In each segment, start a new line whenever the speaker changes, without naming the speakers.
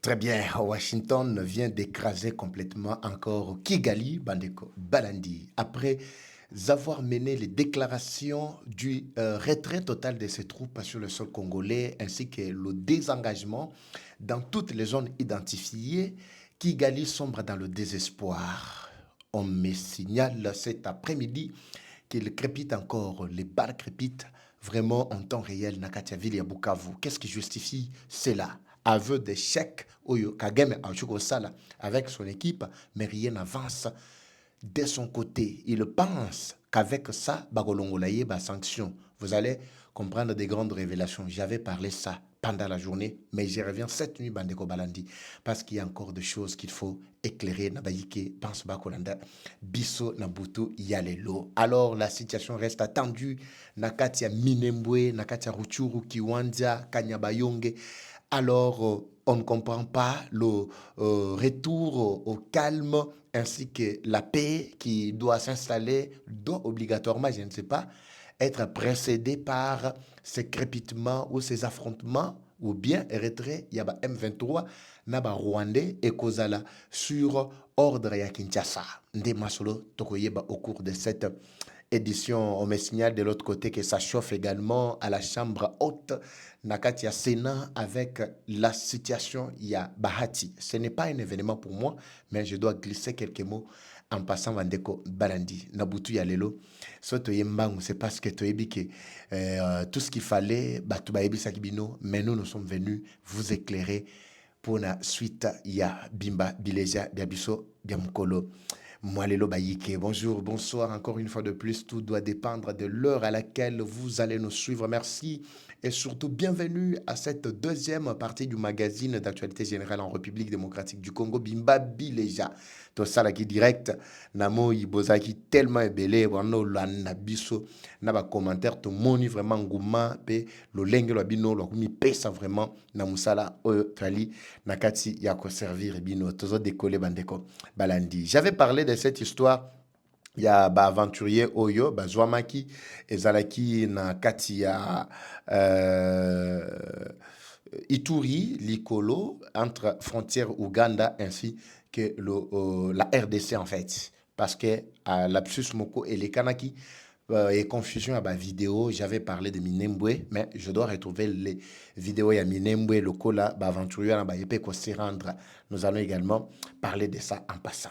Très bien, Washington vient d'écraser complètement encore Kigali Bandeko Balandi après avoir mené les déclarations du retrait total de ses troupes sur le sol congolais ainsi que le désengagement dans toutes les zones identifiées. Kigali sombre dans le désespoir. On me signale cet après-midi qu'il crépite encore, les balles crépitent vraiment en temps réel Nakatia Ville et Bukavu. Qu'est-ce qui justifie cela? Aveu d'échec Oyo Kagame Sala avec son équipe, mais rien n'avance de son côté. Il pense qu'avec ça, Bagolongolaye, sanction. Vous allez comprendre des grandes révélations. J'avais parlé ça pendant la journée, mais j'y reviens cette nuit, Bandeko Balandi, parce qu'il y a encore des choses qu'il faut éclairer. Nabayike, pense Bakolanda, Biso, Nabutu, Yalelo. Alors, la situation reste attendue. Nakatia Minembwe, Nakatia Ruchuru, Kiwanja, Kanyabayonge. Alors, on ne comprend pas le retour au calme ainsi que la paix qui doit s'installer, doit obligatoirement, je ne sais pas, être précédée par ces crépitements ou ces affrontements, ou bien retrait, il y a M23, naba Rwandais et Kozala sur ordre ya Kinshasa. Nde Masolo Tokoyeba au cours de cette édition, on me signale de l'autre côté que ça chauffe également à la chambre haute Nakatia Sénat avec la situation ya Bahati. Ce n'est pas un événement pour moi, mais je dois glisser quelques mots en passant Vandeko Balandi. Nabutu Yalelo. Soto Yembang, c'est parce que tout ce qu'il fallait, Batubaebi Sakibino, mais nous sommes venus vous éclairer pour la suite ya Bimba Bileja Biabiso Biamkolo. Moalelo Bayike, bonjour, bonsoir, encore une fois de plus, tout doit dépendre de l'heure à laquelle vous allez nous suivre. Merci et surtout bienvenue à cette deuxième partie du magazine d'actualité générale en République démocratique du Congo, Bimba Bileja. Tout ça là qui direct, Namo Ibozaki tellement ébélé, wano la nabiso, naba commentaire, tout moni vraiment ngouma, pe lo lenge lo bino, lo mi pesa vraiment, namusala oyo tali, nakati yako servir bino, tozo décoller bandeko balandi. J'avais parlé de cette histoire. Il y a aventurier Oyo, Zwamaki, Ezalaki na kati ya Ituri, Likolo, entre frontières Ouganda ainsi que la RDC en fait. Parce que lapsus moko et les Kanaki, et confusion à ma vidéo, j'avais parlé de Minembwe, mais je dois retrouver les vidéos à Minembwe, le Kola, aventurier, s'y rendre. Nous allons également parler de ça en passant.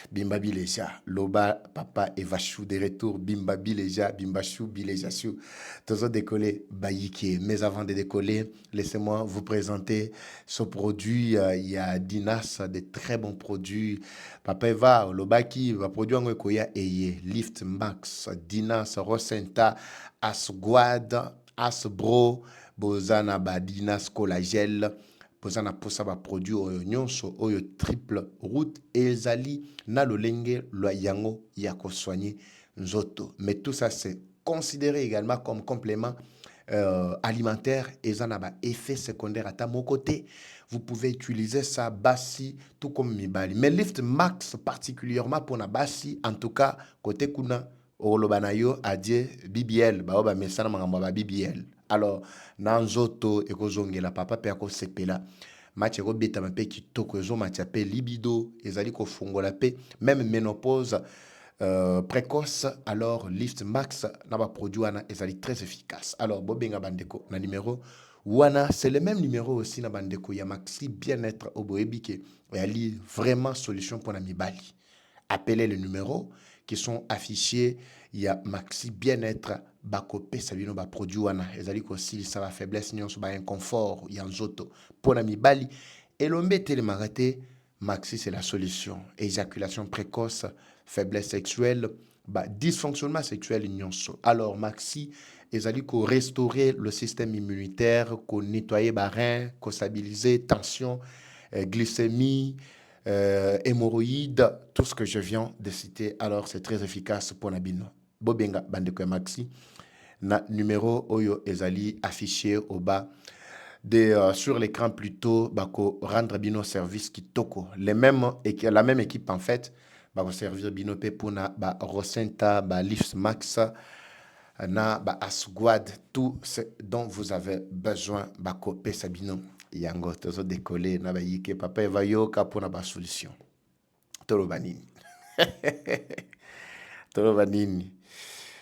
Bimba Bileja, Loba, Papa et Vachou, de retour, Bimba Bileja, Bimbachou, Bileja Chou, toujours décoller, Bayike. Mais avant de décoller, laissez-moi vous présenter ce produit. Il y a Dinas, des très bons produits. Papa Eva, Lobaki, va produire un koya eye, Lift Max, Dinas, Rosenta, Asguad, Asbro, Bozana, Dinas, Colagel. Bozana posa ba produit oyo nyonso oyo triple route ezali na lolenge lo yango ya ko soigner nzoto. Mais tout ça c'est considéré également comme complément alimentaire et ça n'a pas effet secondaire à ta mon côté. Vous pouvez utiliser ça bassi tout comme Mibali. Mais Lift Max particulièrement pour na bassi en tout cas côté kuna olobanayo adie BBL ba oba mesana mangamba ba BBL. Alors nanzoto ekozongela papa pe akosepela match ekobeta mpe kitoko ezo match pe libido ezali kofungola pe même ménopause précoce, alors Lift Max n'a pas produit wana ezali très efficace. Alors bobenga bandeko na numéro wana c'est le même numéro aussi na bandeko ya Maxi bien-être au boebike et ali vraiment solution pour na mibali. Appelez les numéros qui sont affichés. Il y a Maxi bien-être bakopé sabino ba produit wana ezali ko si ça va faiblesse nyonso ba inconfort ya nzoto pour na mibali et l'ombe télémarate Maxi c'est la solution. Éjaculation précoce, faiblesse sexuelle, dysfonctionnement sexuel nyonso. Alors Maxi ezali ko restaurer le système immunitaire, ko nettoyer rein, ko stabiliser tension, glycémie, hémorroïdes, tout ce que je viens de citer. Alors c'est très efficace pour Nabino. Bobenga bandeko Maxi. Na numéro oyo ezali affiché au bas sur l'écran plutôt bako rendre bino service kitoko la même équipe en fait bako servir bino pe pour na ba Rosenta ba Lift Max na ba Asguad tout ce dont vous avez besoin bako pe sabino yango tozo décoller na ba yike papa eva yoka pona ba solution toloba nini toloba nini.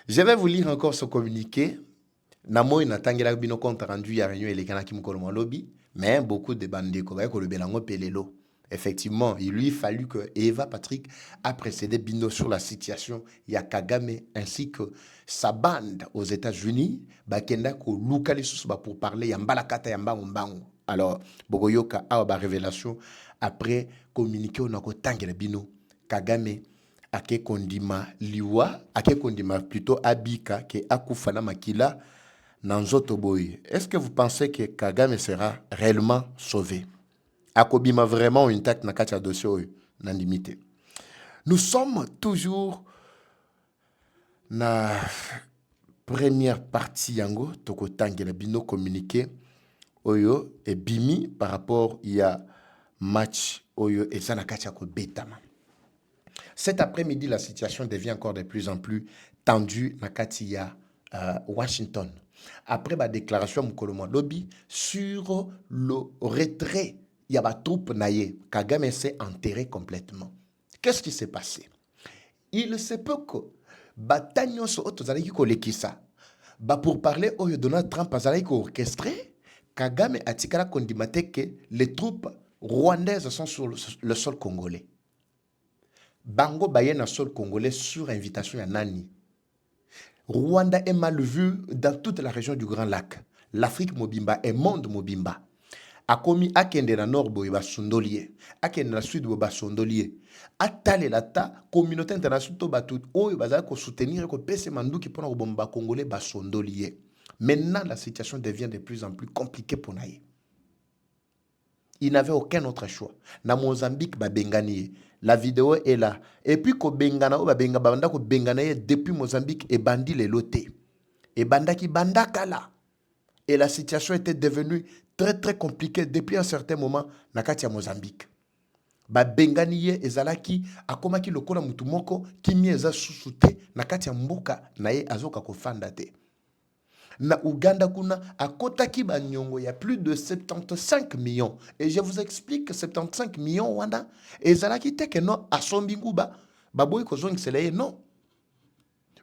Je vais vous lire encore ce communiqué. Namoy natangela bino compte rendu ya réunion elekana ki mukolo mo lobby, mais beaucoup de bandeko ba ko le belango pelelo. Effectivement, il lui fallut que Eva Patrick a précédé Bino sur la situation ya Kagame ainsi que sa bande aux États-Unis, bakenda ko lukali susu ba pour parler ya mbalakata ya mbangu mbangu. Alors, bogoyoka a ba révélation après communiqué on a ko tangela Bino Kagame ake kondima liwa ake kondima plutôt abika ke akufana makila nanzoto boy. Est-ce que vous pensez que Kagame sera réellement sauvé? Akobima vraiment intact na kacha dossier nandimité. Nous sommes toujours na première partie yango toko tangela bino communiqué oyo et bimi par rapport il y a match oyo et ça na kacha ko betama. Cet après-midi la situation devient encore de plus en plus tendue na katia Washington. Après ma déclaration mukolo lobby sur le retrait il y a des troupes naïe. Kagame s'est enterré complètement. Qu'est-ce qui s'est passé? Il se peut que Batagnon so otozalaki kolekisa. Ba pour parler au Donald Trump azalaki orchestré, Kagame atikala kondimate que les troupes rwandaises sont sur le sol congolais. Bango baye na sol congolais sur invitation ya nani. Rwanda est mal vu dans toute la région du Grand Lac. L'Afrique mobimba est monde mobimba. Akomi akende na nord boye basondolie, akende na sud boye basondolie. Atale la ta communauté internationale to batu oyo bazala ko soutenir ko pese manduki pona ko bomba congolais basondolie. Maintenant la situation devient de plus en plus compliquée pour naïe. Il n'avait aucun autre choix. Na Mozambique ba bengani. La vidéo est là. Et puis ko bengana o ba benga banda ko bengana depuis Mozambique et bandi les lotés. Et banda ki banda kala. Et la situation était devenue très très compliquée depuis un certain moment na kati ya Mozambique. Ba benganiye ezalaki akomaki lokola mutu moko kimi eza susute na kati ya mboka na ye azoka kofanda te. Na Uganda kuna akotaki ba nyongo ya plus de 75 millions. Et je vous explique que 75 millions wana ezalaki te que non asombi nguba baboyi kozongisela non.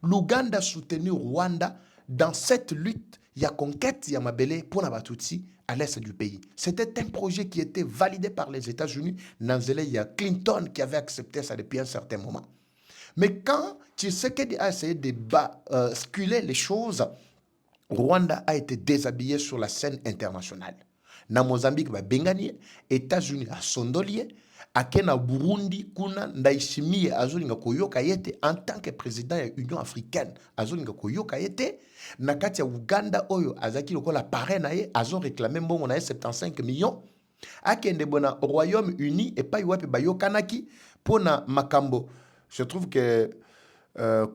L'Ouganda a soutenu Rwanda dans cette lutte. Il y a conquête, il y a Mabele pour la Batutsi à l'est du pays. C'était un projet qui était validé par les États-Unis. Il y a Clinton qui avait accepté ça depuis un certain moment. Mais quand Tshisekedi a essayé de basculer les choses, Rwanda a été déshabillé sur la scène internationale. Na Mozambique, Bengani, États-Unis à Sondolier, akena Burundi kuna Ndayishimiye azolinga koyoka yete en tant que président de l'Union africaine azolinga koyoka yete na kati ya Uganda oyo azaki lokola parrain na ye azo réclamer mbongo na 75 millions akende bona Royaume-Uni et pas wapi bayokanaki pona makambo. Je trouve que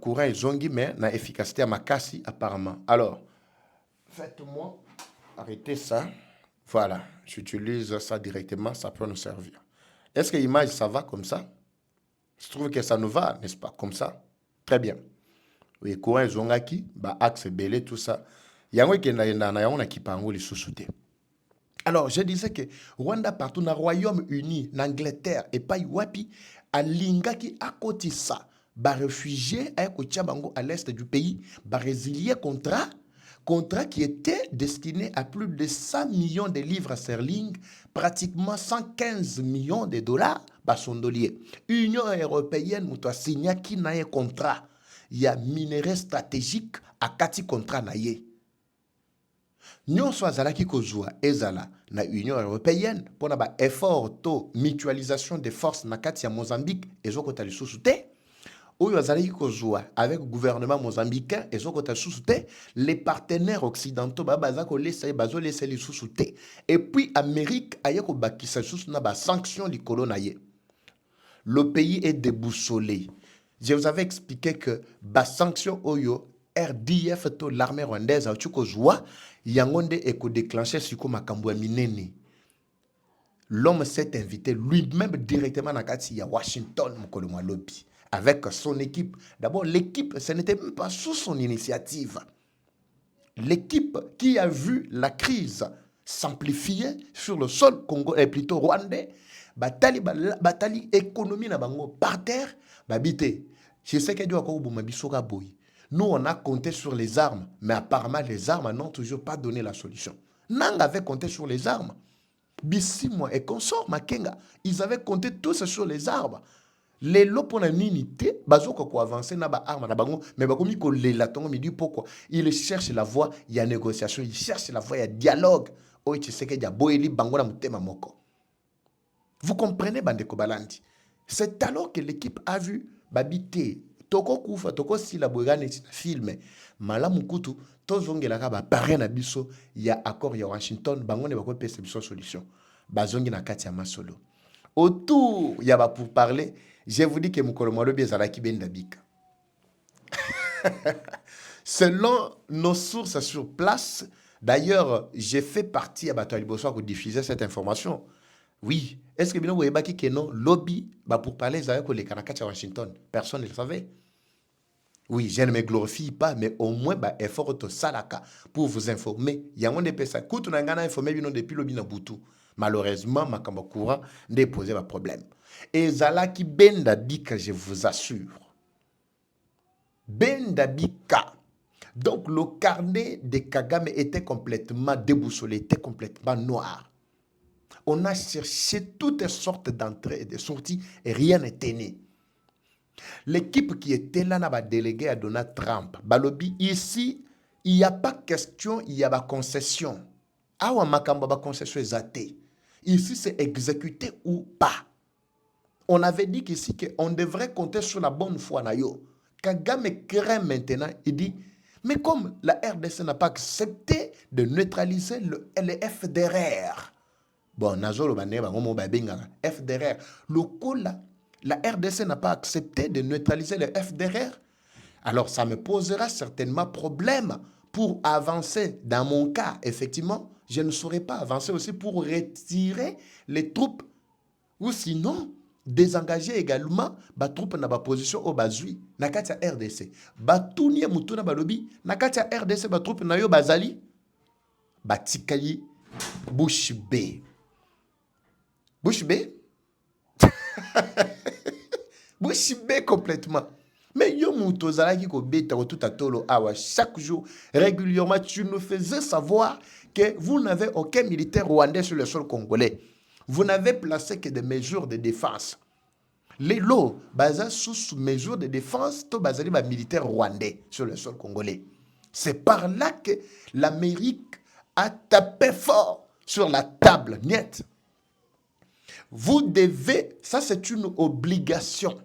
courant zongi mais na efficacité à makasi apparemment. Alors faites-moi arrêter ça. Voilà, j'utilise ça directement, ça peut nous servir. Est-ce que l'image, ça va comme ça? Je trouve que ça nous va, n'est-ce pas? Comme ça? Très bien. Oui, courant zongaki, axe belé, tout ça. Yango ki na qui pango li sous-souté. Alors, je disais que Rwanda partout, na Royaume-Uni, na Angleterre, et pas Iwapi, à Lingaki, à côté ça, réfugiés à l'est du pays, résilier contrat qui était destiné à plus de 100 millions de livres sterling, pratiquement 115 millions de dollars, basondolier. Union européenne, moutoua signa qui n'a un contrat. Il y a minerai stratégique à kati contrat naye. Nous sommes qui kozua ezala na Union européenne pour na ba effort to mutualisation des forces na kati ya Mozambique et zokota lisusu te. Avec le gouvernement mozambicain et les partenaires occidentaux et puis Amérique a sanctions le pays est déboussolé. Je vous avais expliqué que les sanctions oyo RDF to l'armée rwandaise a yangonde et déclenché sur makambo minene. L'homme s'est invité lui-même directement à Washington mukolo lobby. Avec son équipe. D'abord, l'équipe, ce n'était même pas sous son initiative. L'équipe qui a vu la crise s'amplifier sur le sol congolais, plutôt rwandais. Batali économie na bango par terre, babité. Je sais que Dieu a boy. Nous, on a compté sur les armes, mais apparemment, les armes n'ont toujours pas donné la solution. Nang avait compté sur les armes. Bissimwa et consort Makenga, ils avaient compté tous sur les arbres. Les lots pour la unité, bazoko ko avancer na ba arme na bango, mais bakomi ko lela tongo mi dit pourquoi. Ils cherchent la voie, il y a négociation, ils cherchent la voie, il y a dialogue. Oh, tu sais que ya boeli bango na mutema moko. Vous comprenez Bandeko Balandi? C'est alors que l'équipe a vu babité toko kufa toko sila boyane filme malamu kutu tozongelaka ba parrain na biso ya accord ya Washington bango ne bako pesa biso solution bazongi na kati ya masolo autour ya ba pour parler. Je vous dis que mukolo malobi ezalaki benda bika. Selon nos sources sur place, d'ailleurs, j'ai fait partie à Bato Liboso pour diffuser cette information. Oui. Est-ce que vous voyez que non, lobby pour parler avec les Kanakats à Washington? Personne ne le savait. Oui, je ne me glorifie pas, mais au moins, effort de salaka pour vous informer. Il y a un des personnes qui ont informé depuis le Binabutu. Malheureusement, ma courant n'a posé un problème. Et Zalaki Benda Bika, je vous assure. Benda Bika. Donc, le carnet de Kagame était complètement déboussolé, était complètement noir. On a cherché toutes sortes d'entrées et de sorties et rien n'était né. L'équipe qui était là n'a pas délégué à Donald Trump. Balobi, ici, il n'y a pas question, il y a pas concession. Awa makamba ba concession est ici, c'est exécuté ou pas. On avait dit qu'ici, on devrait compter sur la bonne foi. Kagame craint maintenant, il dit, mais comme la RDC n'a pas accepté de neutraliser le FDR, bon, Nazolo Baneba, FDR, le coup là, la RDC n'a pas accepté de neutraliser le FDR. Alors, ça me posera certainement problème pour avancer. Dans mon cas, effectivement, je ne saurais pas avancer aussi pour retirer les troupes. Ou sinon, désengager également les troupes dans la position au bazui. Nakatia RDC. Batounie Mutuna Balobi. Nakatia RDC, les troupes na yo bazali. Batikayi Bush B. Bush B? Bush B complètement. Mais yo moutozala qui ko beta tout à tolo awa chaque jour régulièrement tu nous faisais savoir que vous n'avez aucun militaire rwandais sur le sol congolais. Vous n'avez placé que des mesures de défense. Les lots basés sous mesures de défense to basali ba militaire rwandais sur le sol congolais. C'est par là que l'Amérique a tapé fort sur la table net. Vous devez, ça c'est une obligation,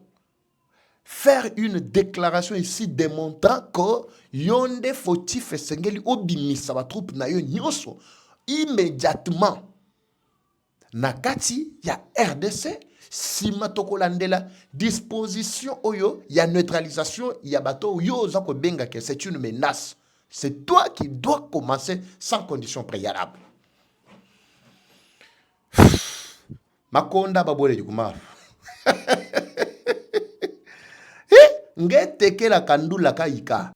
faire une déclaration ici démontrant que yonde fautif esengeli obimisa ba troupe na yo nyoso immédiatement. Nakati ya RDC sima tokolandela disposition oyo ya neutralisation ya bato yo zako benga que c'est une menace. C'est toi qui dois commencer sans condition préalable. Makonda babole du kumaru. Ngeteke la kandula kaika.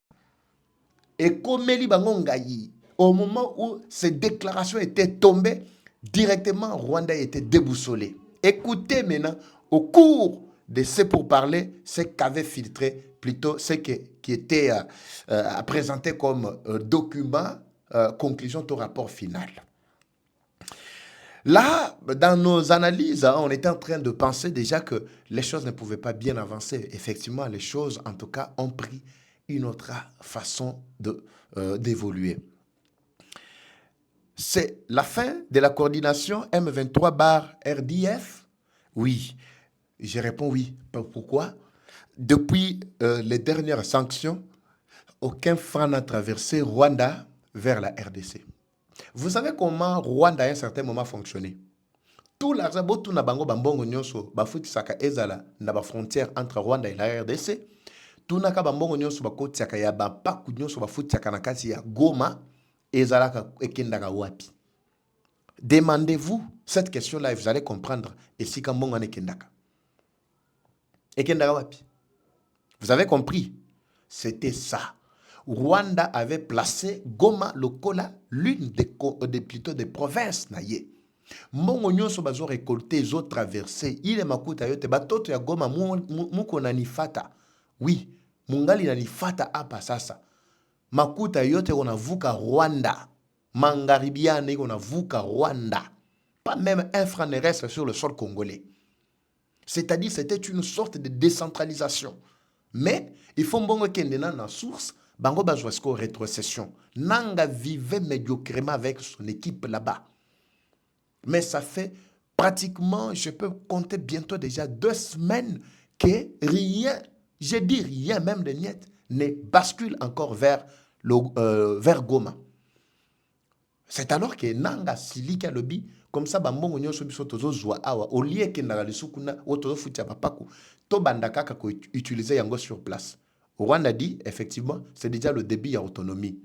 Et comme li bango ngai, au moment où ces déclarations étaient tombées, directement Rwanda était déboussolé. Écoutez maintenant, au cours de ce pourparlers, ce qu'avait filtré, plutôt ce qui était présenté comme document, conclusion au rapport final. Là, dans nos analyses, on était en train de penser déjà que les choses ne pouvaient pas bien avancer. Effectivement, les choses, en tout cas, ont pris une autre façon d'évoluer. C'est la fin de la coordination M23/RDF? Oui. Je réponds oui. Pourquoi? Depuis les dernières sanctions, aucun franc n'a traversé Rwanda vers la RDC. Vous savez comment Rwanda à un certain moment fonctionnait? Tout l'argent, tout na bango bambongo nyonso, bafuti saka ezala na ba frontière entre Rwanda et la RDC. Tout na ka bambongo nyonso bakoti saka ya ba paku nyonso bafuti saka na kati ya Goma ezala ka ekendaka wapi. Demandez-vous cette question-là et vous allez comprendre ici quand mbongo ekendaka. Ekendaka wapi? Vous avez compris? C'était ça. Rwanda avait placé Goma lokola l'une plutôt des provinces naye. Mbongo nyonso bazo récolter zo traverser ile makuta yote batoto ya Goma muko nanifata. Oui, mungali nanifata hapa sasa. Makuta yote unavuka Rwanda. Mangaribiane unavuka Rwanda. Pas même un franc ne reste sur le sol congolais. C'est-à-dire c'était une sorte de décentralisation. Mais il faut mbongo kende na source bango bazwasko rétrocession. Nanga vivait médiocrement avec son équipe là-bas. Mais ça fait pratiquement, je peux compter bientôt déjà 2 semaines que rien, je dis rien, même de niet, ne bascule encore vers Goma. C'est alors que Nanga Silika Lobby, comme ça, bambongo nyonso biso tozo zwa awa, au lieu que na lisukuna, o tozo futia papaku, to bandaka kako utiliser yango sur place. Rwanda dit, effectivement, c'est déjà le début à autonomie.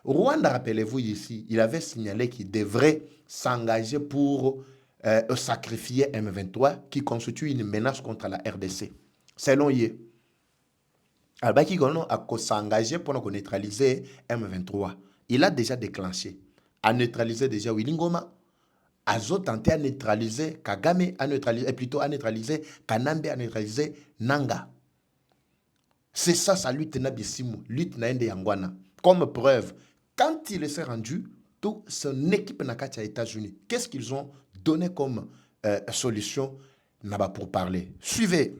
Rwanda, rappelez-vous ici, il avait signalé qu'il devrait s'engager pour sacrifier M23 qui constitue une menace contre la RDC. Selon Yé, Albaki Gono a s'engagé pour neutraliser M23. Il a déjà déclenché, a neutralisé déjà Willingoma, a tenté à neutraliser Kagame, plutôt à neutraliser Kanambe, à neutraliser Nanga. C'est ça sa lutte Nabisimu, lutte Naende Yangwana. Comme preuve, quand il s'est rendu, toute son équipe n'a qu'à États-Unis. Qu'est-ce qu'ils ont donné comme solution pour parler? Suivez.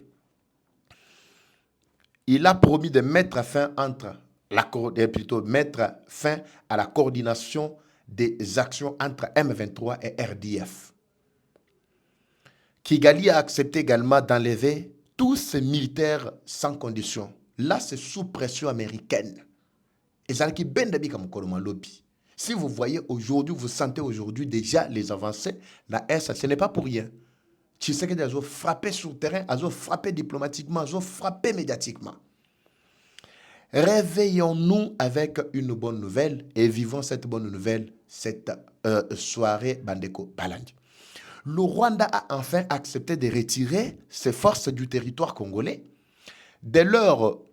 Il a promis de mettre fin mettre fin à la coordination des actions entre M23 et RDF. Kigali a accepté également d'enlever tous ces militaires sans condition. Là, c'est sous pression américaine. Et ça qui ben d'abi comme lobby. Si vous voyez aujourd'hui, vous sentez aujourd'hui déjà les avancées, la S, ce n'est pas pour rien. Tu sais qu'ils ont frappé sur le terrain, ils ont frappé diplomatiquement, ils ont frappé médiatiquement. Réveillons-nous avec une bonne nouvelle et vivons cette bonne nouvelle cette soirée Bandeko Balandi. Le Rwanda a enfin accepté de retirer ses forces du territoire congolais. Dès lors,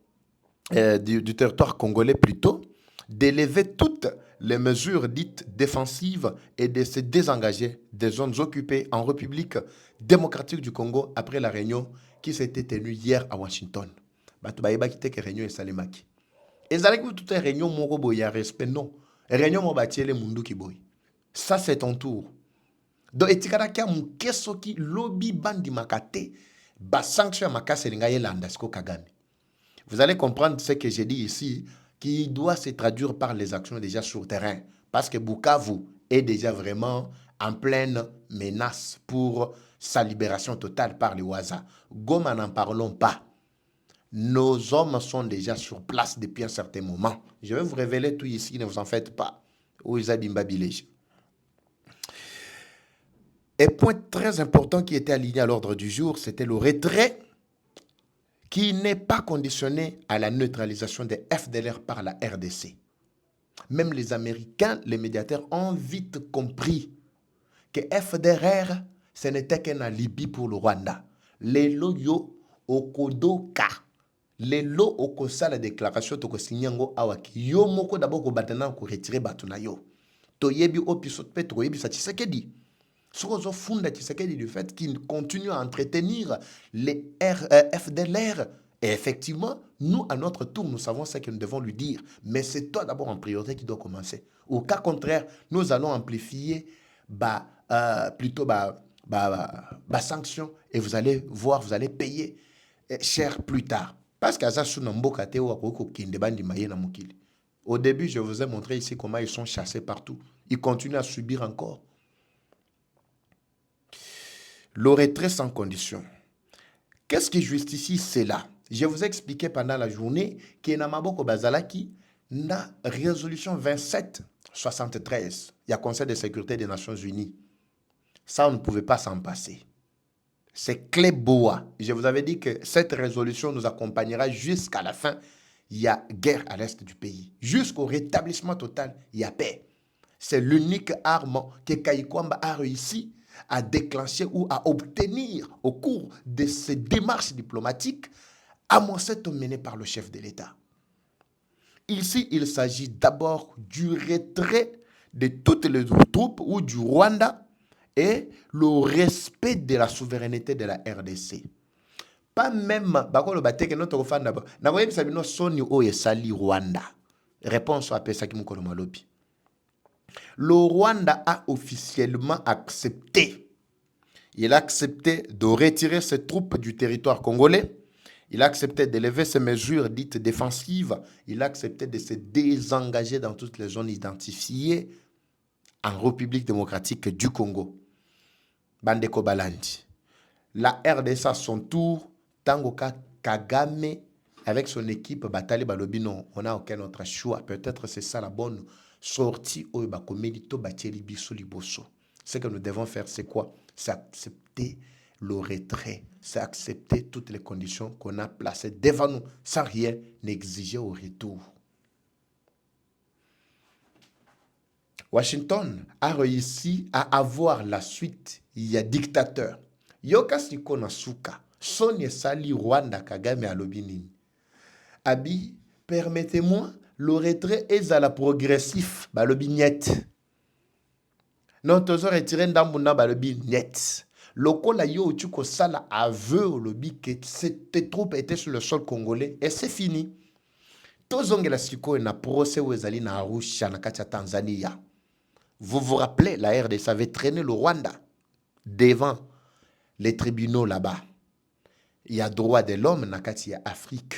du territoire congolais plutôt, d'élever toutes les mesures dites défensives et de se désengager des zones occupées en République démocratique du Congo après la réunion qui s'était tenue hier à Washington. Batubaïba qui était réunion et Salemaki. Et ça que toute réunion moko boy a respect non. Réunion mo batiele mundu ki boy. Ça c'est ton tour. Donc etikara kia mukeso ki lobby bandi makate ba sanction makase linga yelanda sko Kagame. Vous allez comprendre ce que j'ai dit ici, qui doit se traduire par les actions déjà sur le terrain. Parce que Bukavu est déjà vraiment en pleine menace pour sa libération totale par les Waza. Goma, n'en parlons pas. Nos hommes sont déjà sur place depuis un certain moment. Je vais vous révéler tout ici, ne vous en faites pas. Et point très important qui était aligné à l'ordre du jour, c'était le retrait qui n'est pas conditionné à la neutralisation des FDLR par la RDC. Même les Américains, les médiateurs, ont vite compris que FDLR, ce n'était qu'un alibi pour le Rwanda. Les loyo okodoka. Les lo okosa la déclaration toko sinyango awaki. Yo moko d'abord ko batana ko retirer batuna yo. Toyebi opisot pe toyebi sa Tshisekedi. Sokozo funda Tshisekedi du fait qu'il continue à entretenir les FDLR. Et effectivement, nous, à notre tour, nous savons ce que nous devons lui dire. Mais c'est toi d'abord en priorité qui doit commencer. Au cas contraire, nous allons amplifier sanction et vous allez voir, vous allez payer cher plus tard. Parce qu'à au début, je vous ai montré ici comment ils sont chassés partout. Ils continuent à subir encore. Le retrait sans condition. Qu'est-ce qui justifie cela? Je vous ai expliqué pendant la journée qu'il y a Maboko Bazalaki, la résolution 2773, il y a Conseil de sécurité des Nations Unies. Ça, on ne pouvait pas s'en passer. C'est clé boa. Je vous avais dit que cette résolution nous accompagnera jusqu'à la fin. Il y a guerre à l'est du pays. Jusqu'au rétablissement total, il y a paix. C'est l'unique arme que Kayikwamba a réussi à déclencher ou à obtenir au cours de ces démarches diplomatiques, amorcées menées par le chef de l'État. Ici, il s'agit d'abord du retrait de toutes les troupes ou du Rwanda et le respect de la souveraineté de la RDC. Pas même, bakolo bateke notre fan d'abord. Na voyez sabino soni o esali Rwanda. Réponse à pesa ki mukolo malobi. Le Rwanda a officiellement accepté. Il a accepté de retirer ses troupes du territoire congolais. Il a accepté d'élever ses mesures dites défensives. Il a accepté de se désengager dans toutes les zones identifiées en République démocratique du Congo. Bandeko Balandi. La RDC à son tour, Tangoka Kagame, avec son équipe Batali Balobino, on n'a aucun autre choix. Peut-être c'est ça la bonne sortie au Bakomedito Batieli Biso Liboso. Ce que nous devons faire, c'est quoi? C'est accepter le retrait. C'est accepter toutes les conditions qu'on a placées devant nous, sans rien n'exiger au retour. Washington a réussi à avoir la suite. Il y a dictateur. Yoka siko na suka. Sonia Sali Rwanda Kagame alobinini. Abi, permettez-moi, le retrait est à la progressif. Balobignette. Non, toujours retiré d'ambuna balobignette. Lokola yo uchuko sala aveu lobi que cette troupe était sur le sol congolais et c'est fini. Tozongela siko na procès wezali na Arusha na katia Tanzania. Vous vous rappelez, la RDC avait traîné le Rwanda devant les tribunaux là-bas. Il y a droit de l'homme dans l'Afrique.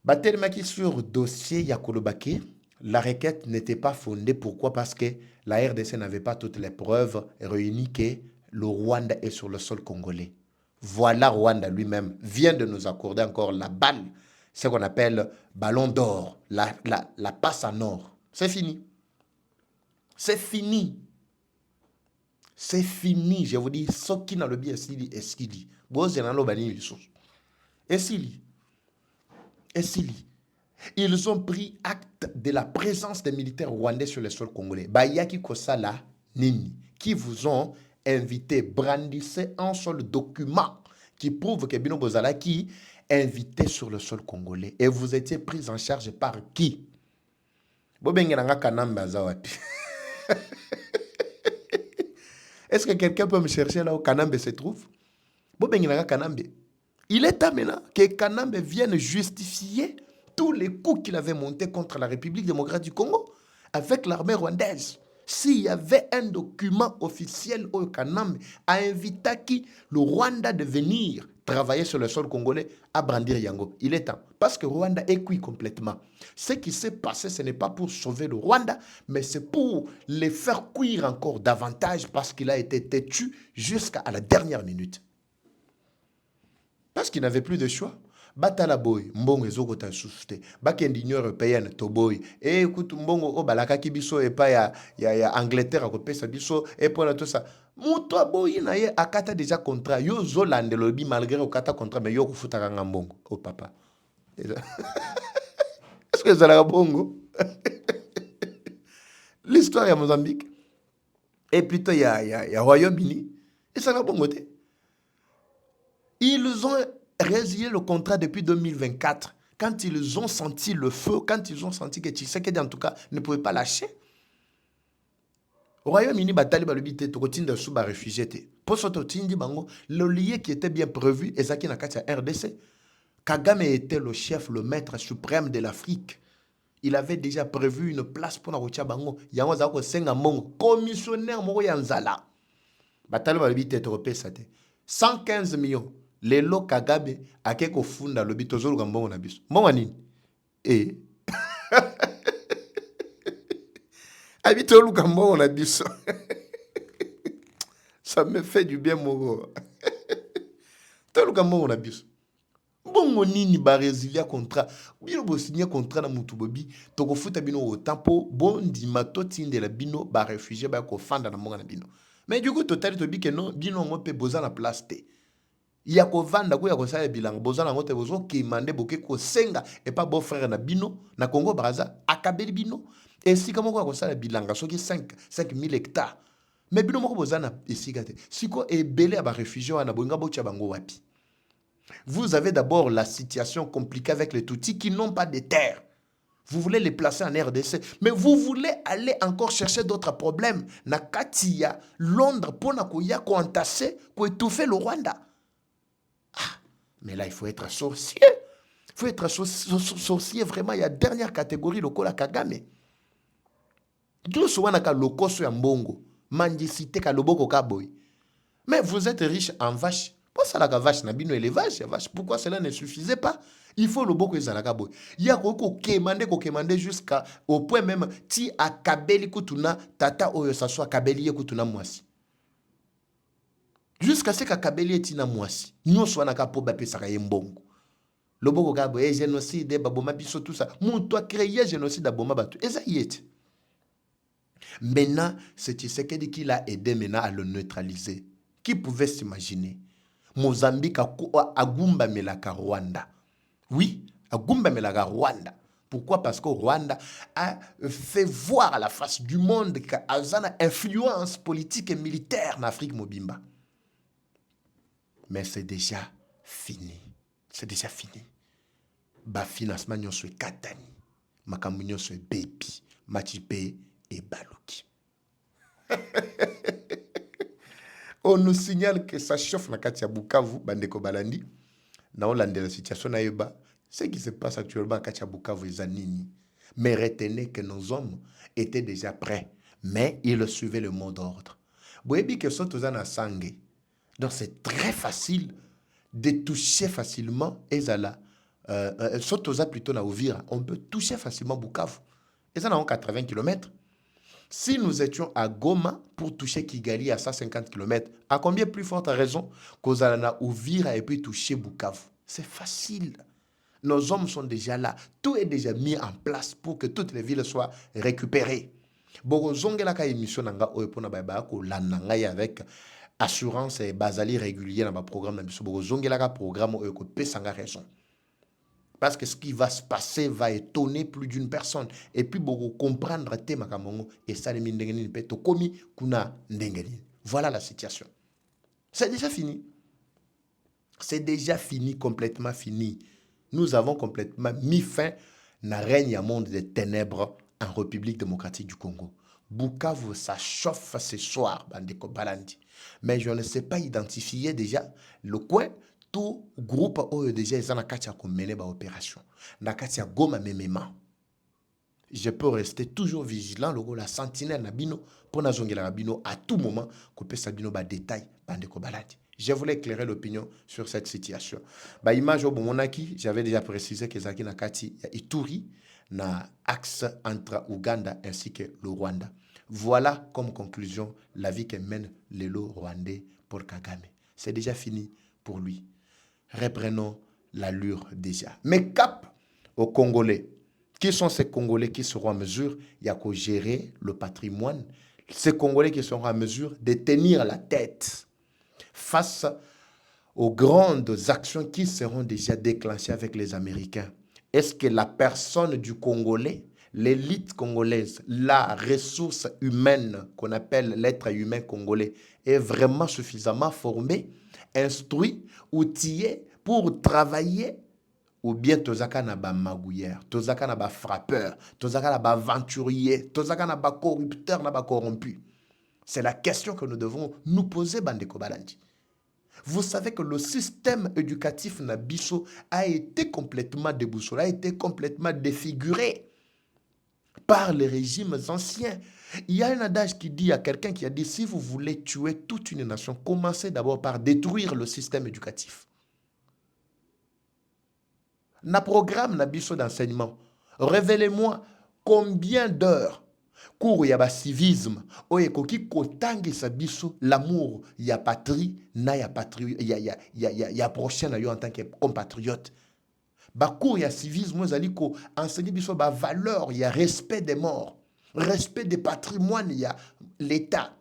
Batelmaki sur dossier Yakolobake, la requête n'était pas fondée. Pourquoi? Parce que la RDC n'avait pas toutes les preuves réunies que le Rwanda est sur le sol congolais. Voilà, Rwanda lui-même vient de nous accorder encore la balle, ce qu'on appelle ballon d'or, la passe en or. C'est fini. C'est fini. C'est fini. Je vous dis, ce qui n'a le bien, Esili, Esili. Esili. Ils ont pris acte de la présence des militaires rwandais sur le sol congolais. Bayaki Kosala Nini, qui vous ont invité, brandissez un seul document qui prouve que Bino Bozalaki invité sur le sol congolais. Et vous étiez pris en charge par qui? Est-ce que quelqu'un peut me chercher là où Kanambe se trouve? Il est temps maintenant que Kanambe vienne justifier tous les coups qu'il avait montés contre la République démocratique du Congo avec l'armée rwandaise. S'il y avait un document officiel au Kanambe a invité le Rwanda de venir travailler sur le sol congolais à brandir Yango. Il est temps. Parce que Rwanda est cuit complètement. Ce qui s'est passé, ce n'est pas pour sauver le Rwanda, mais c'est pour les faire cuire encore davantage parce qu'il a été têtu jusqu'à la dernière minute. Parce qu'il n'avait plus de choix. Batala boy, mbongo ezoko ta souste. Bakendi Union européenne to boy. Et écoute mbongo o balaka kibiso et pas ya Angleterre ko pesa biso et pour tout ça. Muto boy na ye akata déjà contrat. Yo zolande lobi malgré o kata contrat mais yo ko futaka ngambongo. Oh papa. Est-ce que ça la bongo? L'histoire ya Mozambique et plutôt ya Royaume-Uni. Et ça la bongo te. Ils ont résilié le contrat depuis 2024. Quand ils ont senti le feu, quand ils ont senti que Tshisekedi, en tout cas, ne pouvait pas lâcher. Au Royaume-Uni, le lié qui était bien prévu, Ezaki Nakati RDC. Kagame était le chef, le maître suprême de l'Afrique. Il avait déjà prévu une place pour Narotia Bango. Yango Zako Sengamongo, commissionnaire Moro Yanzala. Batali Balubite Tropesate. 115 millions. Lelo Kagabe akeko funda lobi tozolu gambongo na biso. Mbongo nini? Eh. Habitolu gambongo na biso. Ça me fait du bien moro. Tolu gambongo na biso. Mbongo nini ba résilier contrat? Bino bo signer contrat na mutu bobi toko futa bino au tempo bondi matoti de la bino ba réfugié ba ko fanda na mbongo na bino. Mais du coup total to bi que non bino ngo pe boza na place te. Yako vanda ko yako sala bilang bozana ngote bozo ki mande boke ko senga et pas beau frère na bino na Congo Brazza akabeli bino et si comment ko sala bilanga soki 5000 hectares mais bino moko bozana esika te siko ebele ba réfugiés na bonga bocha bango wapi Vous avez d'abord la situation compliquée avec les Tutsis qui n'ont pas de terre. Vous voulez les placer en RDC, mais vous voulez aller encore chercher d'autres problèmes. Na Katia, Londres, pour entasser, pour étouffer le Rwanda. Ah, mais là, il faut être sorcier. Il faut être sorcier vraiment. Il y a dernière catégorie, le Kola Kagame. Dieu soit naka lokoso ya mbongo. Mandicité ka loboko kaboy. Mais vous êtes riche en vache. Pour ça, la vache, nabino et les vaches. Pourquoi cela ne suffisait pas? Il faut le beaucoup de boy. Il y a ko kemande jusqu'à au point même ti a kabeli kutuna tata oyo sa soit kabeli kutuna mwasi. Jusqu'à ce que kabeli tina mwasi. Nous soit naka po bape saka yembongo. Le boko kabo e génocide baboma biso tout ça. Mon toi créer génocide baboma batu. Et ça y est. Maintenant, c'est Tshisekedi qui l'a aidé maintenant à le neutraliser. Qui pouvait s'imaginer? Mozambique a Gumba Melaka Rwanda. Oui, a Gumba Melaka Rwanda. Pourquoi? Parce que Rwanda a fait voir à la face du monde qu'il y a une influence politique et militaire en Afrique Mobimba. Mais c'est déjà fini. C'est déjà fini. Ba financement nyonso katani. Makambo nyonso baby. Machipe et Baluki. On nous signale que ça chauffe na Katia Bukavu, Bandeko Balandi. Na Hollande, la situation na yeba. Ce qui se passe actuellement à Katia Bukavu, Zanini. Mais retenez que nos hommes étaient déjà prêts. Mais ils suivaient le mot d'ordre. Boyebi que sont tous en sangue. Donc c'est très facile de toucher facilement Ezala. Sotoza plutôt na Ouvira. On peut toucher facilement Bukavu. Et ça, on 80 km. Si nous étions à Goma pour toucher Kigali à 150 km, à combien plus forte raison qu'Ozalana Ouvira et puis toucher Bukavu? C'est facile. Nos hommes sont déjà là. Tout est déjà mis en place pour que toutes les villes soient récupérées. Bogozongelaka émission nanga oyepona baba ko lananga avec assurance et basali régulier dans ma programme na biso bogozongelaka programme oyeko pesanga raison. Parce que ce qui va se passer va étonner plus d'une personne. Et puis, beaucoup comprendre tema kamongo et ça les mindengeni peto komi kuna ndengeni. Voilà la situation. C'est déjà fini. C'est déjà fini, complètement fini. Nous avons complètement mis fin à règne à monde des ténèbres en République démocratique du Congo. Bukavu, ça chauffe ce soir, Bandeko Balandi. Mais je ne sais pas identifier déjà le coin. Tout groupe oyo déjà ils ont mené ba opération na katia Goma memema. Je peux rester toujours vigilant logo la sentinelle na bino pour na zongela na bino à tout moment ko pesa bino ba détail bandeko baladi. Je voulais éclairer l'opinion sur cette situation. Ba image au monaki, j'avais déjà précisé que zaki na kati ya Ituri na axe entre Ouganda ainsi que le Rwanda. Voilà comme conclusion la vie que mène l'élo rwandais pour Kagame. C'est déjà fini pour lui. Reprenons l'allure déjà. Mais cap aux Congolais. Qui sont ces Congolais qui seront en mesure, il y a qu'à gérer le patrimoine, ces Congolais qui seront en mesure de tenir la tête face aux grandes actions qui seront déjà déclenchées avec les Américains. Est-ce que la personne du Congolais, l'élite congolaise, la ressource humaine qu'on appelle l'être humain congolais, est vraiment suffisamment formée, instruit, outillé pour travailler, ou bien tozaka na ba magouillère, tozaka na ba frappeur, tozaka na ba aventurier, tozaka na ba corrupteur, na ba corrompu. C'est la question que nous devons nous poser, Bandeko Balandi. Vous savez que le système éducatif Nabiso a été complètement déboussolé, a été complètement défiguré par les régimes anciens. Il y a un adage qui dit à quelqu'un qui a dit, si vous voulez tuer toute une nation, commencez d'abord par détruire le système éducatif. Na programme Nabiso d'enseignement, révélez-moi combien d'heures cours ya ba civisme oye koki kotangisa biso l'amour ya patrie na ya patrie ya prochain na yo en tant que compatriote. Ba cours ya civisme ozali ko enseigner biso ba valeur ya respect des morts, respect des patrimoines ya l'état,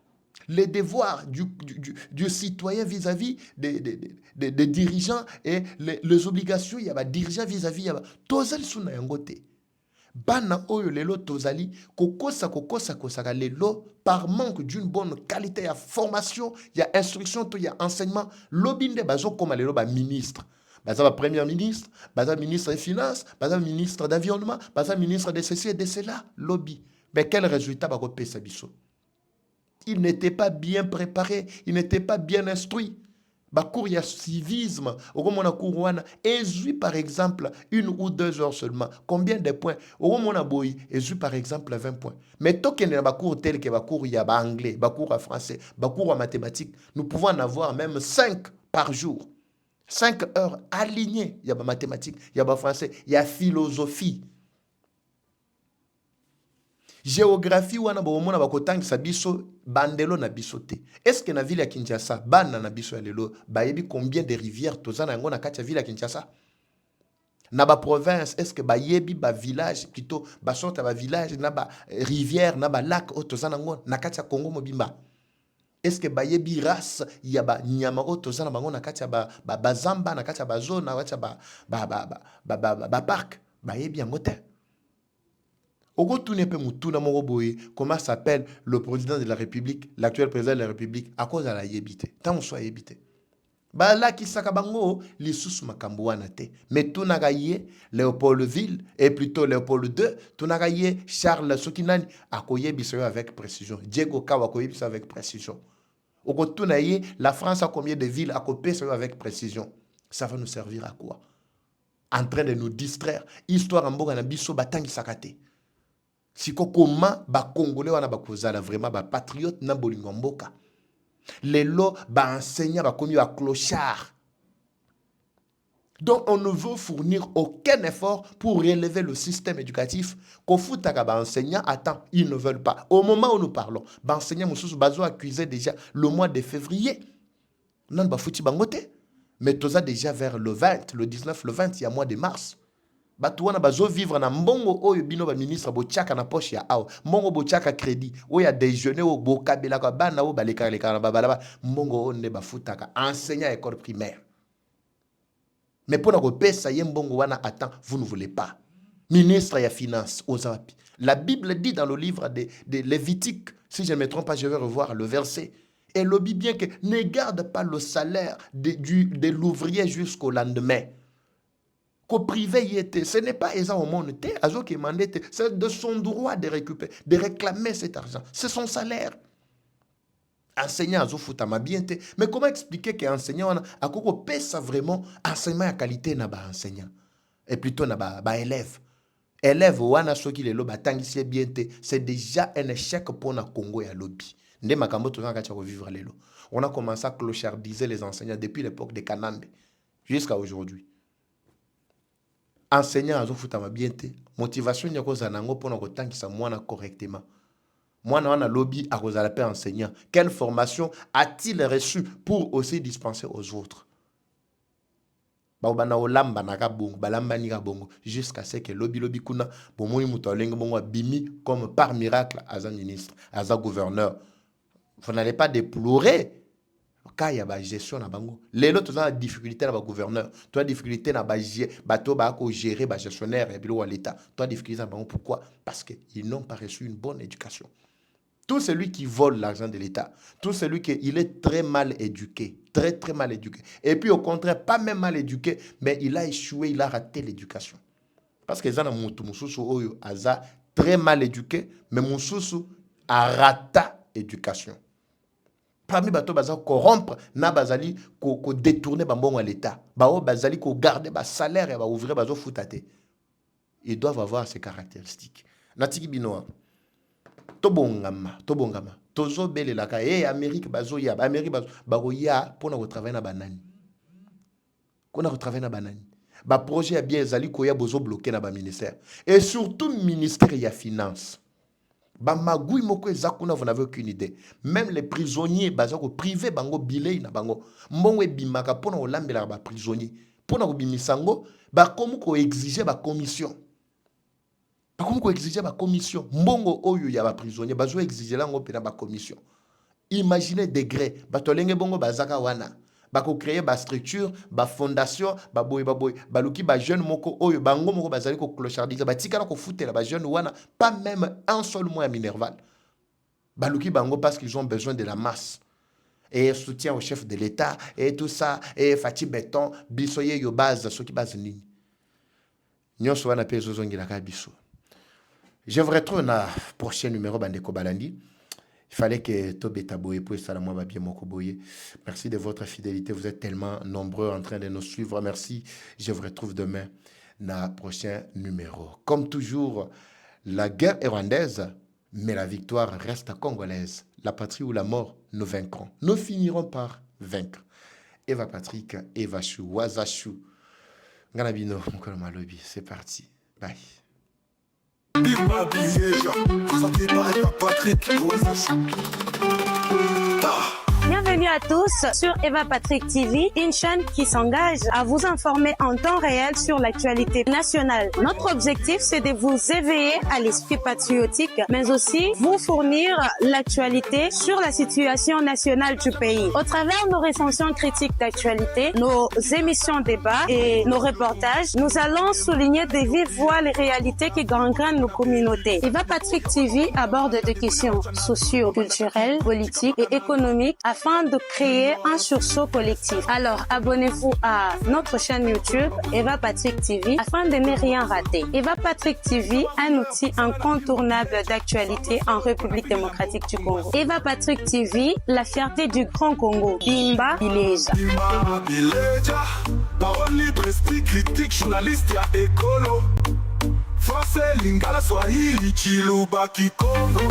les devoirs du citoyen vis-à-vis des dirigeants et les obligations ya ba dirigeants vis-à-vis ya tozali suna yangote. Bana oyo lelo tozali kokosa kosaka lelo par manque d'une bonne qualité, il y a formation, il y a instruction, il y a enseignement. Lobinde bazo comme lelo ba ministre. Baza premier ministre, baza ministre des finances, baza ministre d'environnement, baza ministre de ceci et de cela, lobby. Mais quel résultat va repérer biso? Il n'était pas bien préparé, il n'était pas bien instruit. Bakour ya civisme, okomona courwana, ezui par exemple 1 ou 2 heures seulement. Combien de points? Okomona boy, ezui par exemple 20 points. Mais token na bakour tel que bakour ya ba anglais, bakour à français, bakour à mathématiques, nous pouvons en avoir même 5 par jour. 5 heures alignées, il y a ba mathématiques, il y a ba français, il y a philosophie. Géographie wana bomona bakotangisa biso bandelo na biso te. Est-ce que na ville ya Kinshasa bana na biso ya lelo bayebi combien de rivières tozana yango na kati ya ville ya Kinshasa? Na ba province est-ce que bayebi ba village plutôt ba sorte ba village na ba rivière na ba lac o tozana yango na kati ya Congo mobimba? Est-ce que bayebi race ya ba nyama o tozana bango na kati ya ba zamba na kati ya ba zone na kati ya ba parc bayebi yango te? Comment s'appelle le président de la République, l'actuel président de la République, à cause de la yébité. Tant soit yébité. Bah là qui sakabango, les sous makambuana te. Mais tout nagaye, Léopoldville, et plutôt Léopold II, tout nagaye, Charles Sokinani, à koyebiso avec précision. Diego Kawa koyebiso avec précision. Au tout la France a combien de villes à copier avec précision? Ça va nous servir à quoi? En train de nous distraire. Histoire en boga na biso batangi sakate. Siko comment ba congolais wana bakozala vraiment ba patriote na bolingo mboka. Lelo ba enseignant ba komi ba clochard. Donc on ne veut fournir aucun effort pour relever le système éducatif. Kofutaka ba enseignant attends, ils ne veulent pas. Au moment où nous parlons, ba enseignant mususu bazo accusé déjà le mois de février. Non ba futi bangote. Mais toza déjà vers le 20, le 19, le 20, il y a mois de mars. Batouana bazo vivre na mbongo oyo bino ba ministre bochaka na poche ya awa mbongo bochaka crédit oya déjeuner o bokabela ka bana o baleka leka na babala mbongo o ne bafutaka enseignant école primaire. Mais pour na pesa ye mbongo wana attend, vous ne voulez pas. Ministre ya finance ozapi. La Bible dit dans le livre de Lévitique, si je ne me trompe pas, je vais revoir le verset. Et lobby bien que ne garde pas le salaire de l'ouvrier jusqu'au lendemain. Qu'au privé y était, ce n'est pas aisant au monde, c'est de son droit de récupérer, de réclamer cet argent. C'est son salaire. Enseignant à Zofutama bien, mais comment expliquer qu'enseignant a quoi pèse vraiment enseignement à qualité n'a pas enseignant et plutôt n'a pas élève. Élève wana soki le loba tangi bien, c'est déjà un échec pour na Congo et lobby. Ndé makambo tozanga cha vivre lelo. On a commencé à clochardiser les enseignants depuis l'époque de Kanambe jusqu'à aujourd'hui. Enseignant à Zofutama bien, motivation n'y a cause nango pour na kotangisa mwana correctement. Mwana wana lobby à cause de enseignant. Quelle formation a-t-il reçu pour aussi dispenser aux autres? Baobana olamba naka bongo, balamba nika bongo, jusqu'à ce que lobby kuna, bomoni mutolengo bongo bimi comme par miracle à un ministre, à un gouverneur. Vous n'allez pas déplorer. Quand il y a la gestion na bango, les autres ont la difficulté na ba gouverneur, tu as difficulté na ba bateau ba ko gérer ba gestionnaire et bilo à l'état. Tu as difficulté na bango pourquoi? Parce que ils n'ont pas reçu une bonne éducation. Tout celui qui vole l'argent de l'État, tout celui qui il est très mal éduqué, très très mal éduqué. Et puis au contraire, pas même mal éduqué, mais il a échoué, il a raté l'éducation. Parce que zana mutu mususu oyo aza très mal éduqué, mais mususu a raté l'éducation. Parmi bato baza corrompre na bazali ko détourner bambongo à l'État. Bao bazali ko garder ba salaire et ba ouvrir bazo futate. Ils doivent avoir ces caractéristiques. Natiki binoa. Tobongama. Tozo bele laka. Amérique bazo ya. Amérique bazo. Baro ya pour na retravailler na banani. Qu'on a retravailler na banani. Ba projet a bien zali ko ya bozo bloqué na ba ministère. Et surtout ministère ya finance. Ba magui moko ezakuna, vous n'avez aucune idée. Même les prisonniers bazako privé bango bilei na bango. Mbongo ebimaka pona olambela ba prisonnier. Pona ko bimisango ba komu ko exiger ba commission. Ba komu ko exiger ba commission. Mbongo oyo ya ba prisonnier bazo exiger lango pena ba commission. Imaginez degré batolenge bongo bazaka wana. Bako créer ba structure, ba fondation, ba baluki ba jeune moko oyo bango moko bazali ko clochardiser ba tikala ko foutela ba jeune wana pas même un seul mois à Minerval. Baluki bango parce qu'ils ont besoin de la masse. et soutien au chef de l'État, et tout ça, et Fatih Béton, Bissoye yo base, ce qui base ni. Nyon soit na peso zongi la biso. Je vous retrouve dans le prochain numéro Bandeko Balandi. Il fallait que Tobé Taboye pour ça moi bien mon koboye. Merci de votre fidélité. Vous êtes tellement nombreux en train de nous suivre. Merci. Je vous retrouve demain dans le prochain numéro. Comme toujours, la guerre est rwandaise, mais la victoire reste congolaise. La patrie ou la mort, nous vaincrons. Nous finirons par vaincre. Eva Patrick, Eva Chou, Wazachou. Ganabino, c'est parti. Bye.
Bienvenue à tous sur Eva Patrick TV, une chaîne qui s'engage à vous informer en temps réel sur l'actualité nationale. Notre objectif, c'est de vous éveiller à l'esprit patriotique, mais aussi vous fournir l'actualité sur la situation nationale du pays. Au travers de nos recensions critiques d'actualité, nos émissions débats et nos reportages, nous allons souligner de vive voix les réalités qui gangrènent nos communautés. Eva Patrick TV aborde des questions socio-culturelles, politiques et économiques afin de créer un sursaut collectif. Alors, abonnez-vous à notre chaîne YouTube Eva Patrick TV afin de ne rien rater. Eva Patrick TV, un outil incontournable d'actualité en République démocratique du Congo. Eva Patrick TV, la fierté du Grand Congo. Bimba Bileja.
Bimba Bileja, parole libre, esprit critique, journaliste ya écolo. Français, Lingala, Swahili, Chiluba, Kikongo.